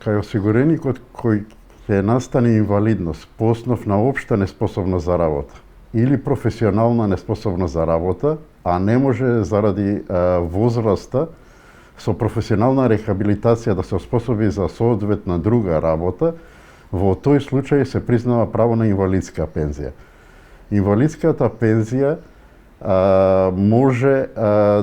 кај осигуреникот кој ќе настане инвалидност по основ на општа неспособност за работа или професионална неспособност за работа, а не може заради возраста со професионална рехабилитација да се оспособи за соодветна друга работа, во тој случај се признава право на инвалидска пензија. Инвалидската пензија може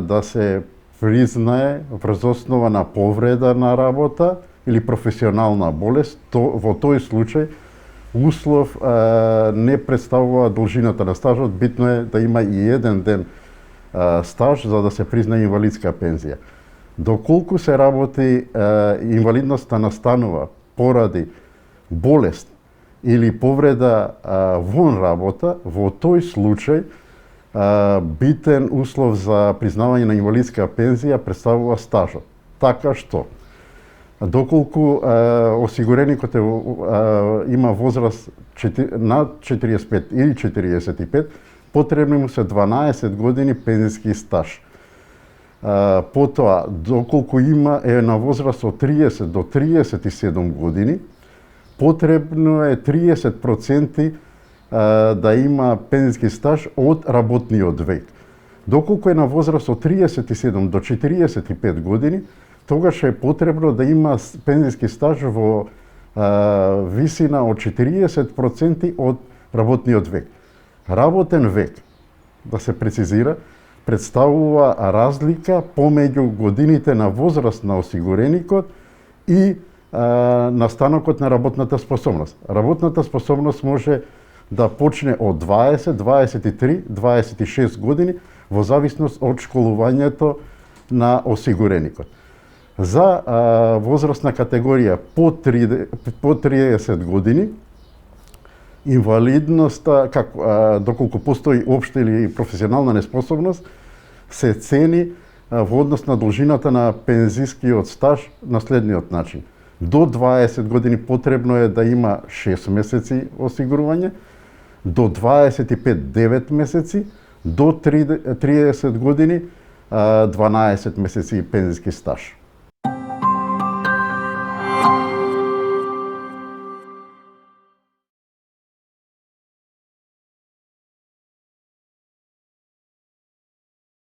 да се признае врз основа на повреда на работа или професионална болест. Во тој случај услов не представува должината на стажот, битно е да има и еден ден стаж за да се признае инвалидска пензија. Доколку се работи инвалидноста настанува поради болест или повреда вон работа, во тој случај битен услов за признавање на инвалидска пензија представува стажот. Така што, доколку осигуреникот има возраст над 45 или 45, потребни му се 12 години пензиски стаж. Потоа, доколку е на возраст од 30 до 37 години, потребно е 30% да има пензиски стаж од работниот век. Доколку е на возраст од 37 до 45 години, тогаш е потребно да има пензиски стаж во висина од 40% од работниот век. Работен век, да се прецизира, представува разлика помеѓу годините на возраст на осигуреникот и настанокот на работната способност. Работната способност може да почне од 20, 23, 26 години во зависност од школувањето на осигуреникот. За возрастна категорија по 30 години, инвалидноста, доколку постои општа или професионална неспособност, се цени во однос на должината на пензискиот стаж на следниот начин. До 20 години потребно е да има 6 месеци осигурување, до 25 9 месеци, до 30 години 12 месеци пензиски стаж.